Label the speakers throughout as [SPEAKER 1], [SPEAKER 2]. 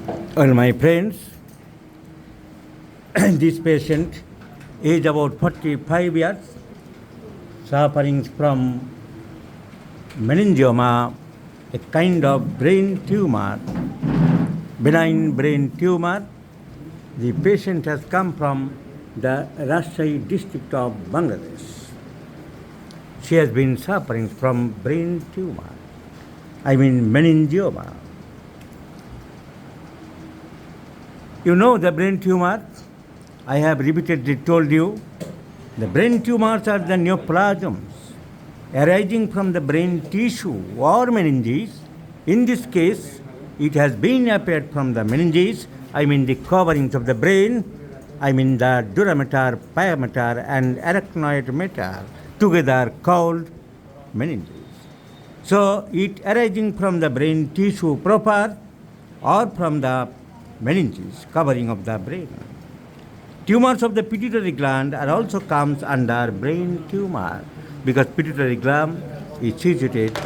[SPEAKER 1] Well, my friends, this patient is about 45 years, suffering from meningioma, a kind of brain tumor, benign brain tumor. The patient has come from the Rajshahi district of Bangladesh. She has been suffering from brain tumor, meningioma. You know the brain tumor, I have repeatedly told you, the brain tumors are the neoplasms arising from the brain tissue or meninges. In this case, it has been appeared from the meninges, the coverings of the brain, the dura mater, pia mater, and arachnoid mater, together called meninges. So, it arising from the brain tissue proper or from the meninges, covering of the brain. Tumors of the pituitary gland are also comes under brain tumor because pituitary gland is situated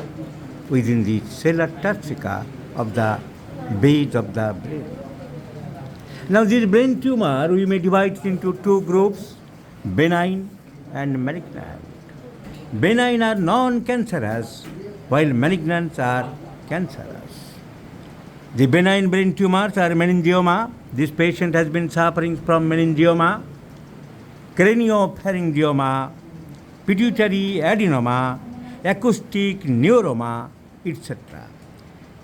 [SPEAKER 1] within the cellular tarsika of the base of the brain. Now this brain tumor we may divide it into two groups, benign and malignant. Benign are non-cancerous while malignant are cancerous. The benign brain tumors are meningioma. This patient has been suffering from meningioma, craniopharyngioma, pituitary adenoma, acoustic neuroma, etc.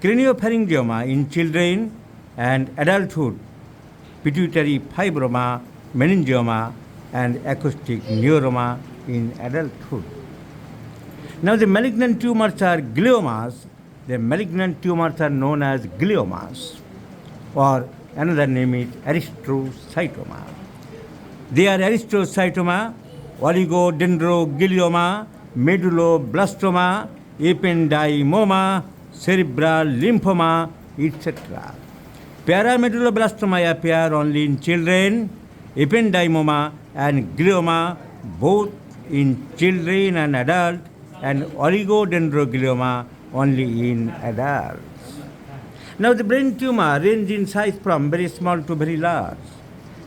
[SPEAKER 1] Craniopharyngioma in children and adulthood, pituitary fibroma, meningioma, and acoustic neuroma in adulthood. Now the malignant tumors are gliomas. The malignant tumors are known as gliomas, or another name is erythrocytoma. They are erythrocytoma, oligodendroglioma, medulloblastoma, ependymoma, cerebral lymphoma, etc. Paramedulloblastoma appear only in children, ependymoma and glioma both in children and adults, and oligodendroglioma only in adults. Now the brain tumor range in size from very small to very large.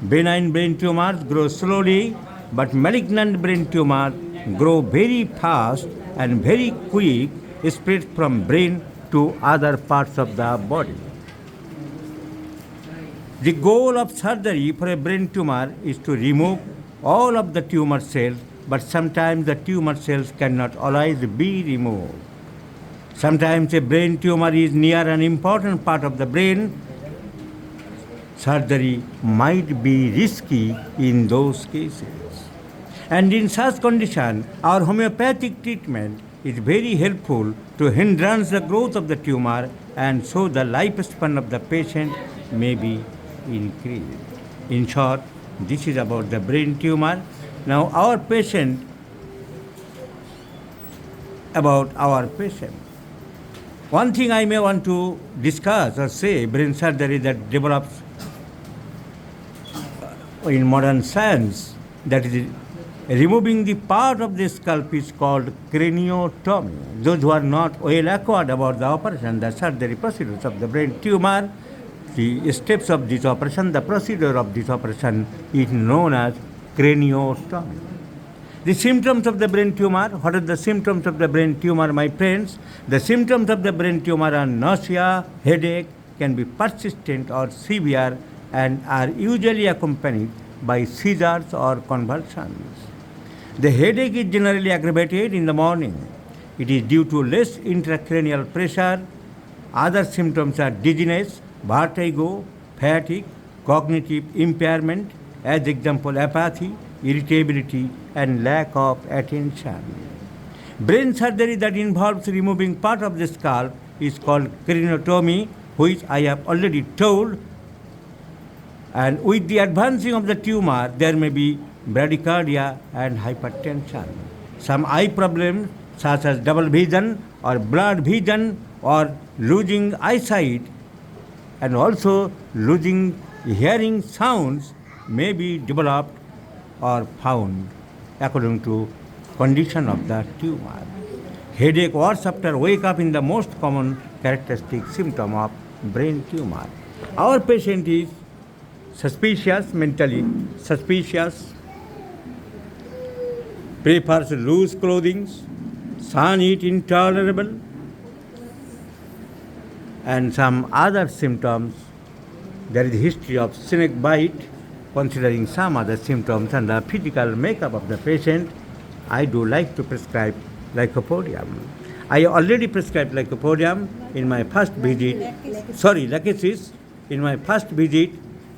[SPEAKER 1] Benign brain tumors grow slowly, but malignant brain tumors grow very fast and very quick, spread from brain to other parts of the body. The goal of surgery for a brain tumor is to remove all of the tumor cells, but sometimes the tumor cells cannot always be removed. Sometimes a brain tumor is near an important part of the brain. Surgery might be risky in those cases. And in such condition, our homeopathic treatment is very helpful to hindrance the growth of the tumor, and so the lifespan of the patient may be increased. In short, this is about the brain tumor. Now about our patient. One thing I may want to discuss or say, brain surgery that develops in modern science, that is removing the part of the scalp, is called craniotomy. Those who are not well acquainted about the operation, the surgery procedures of the brain tumor, the steps of this operation, the procedure of this operation is known as craniotomy. The symptoms of the brain tumor. What are the symptoms of the brain tumor, my friends? The symptoms of the brain tumor are nausea, headache, can be persistent or severe, and are usually accompanied by seizures or convulsions. The headache is generally aggravated in the morning. It is due to less intracranial pressure. Other symptoms are dizziness, vertigo, fatigue, cognitive impairment, as example apathy, irritability, and lack of attention. Brain surgery that involves removing part of the scalp is called craniotomy, which I have already told. And with the advancing of the tumor, there may be bradycardia and hypertension. Some eye problems such as double vision or blurred vision or losing eyesight and also losing hearing sounds may be developed or found according to condition of the tumor. Headache worse after wake up in the most common characteristic symptom of brain tumor. Our patient is suspicious, mentally suspicious, prefers loose clothing, sun heat intolerable, and some other symptoms. There is a history of snake bite. Considering some other symptoms and the physical makeup of the patient, I do like to prescribe lycopodium. I already prescribed lycopodium in my first visit, lachesis, in my first visit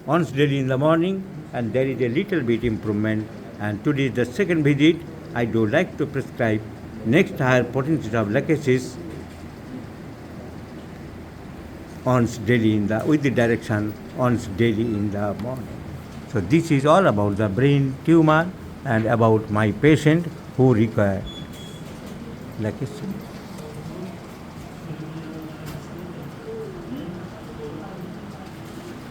[SPEAKER 1] once daily in the morning, and there is a little bit improvement. And today is the second visit. I do like to prescribe next higher potency of lachesis once daily with the direction once daily in the morning. So this is all about the brain tumor and about my patient who require lachesis.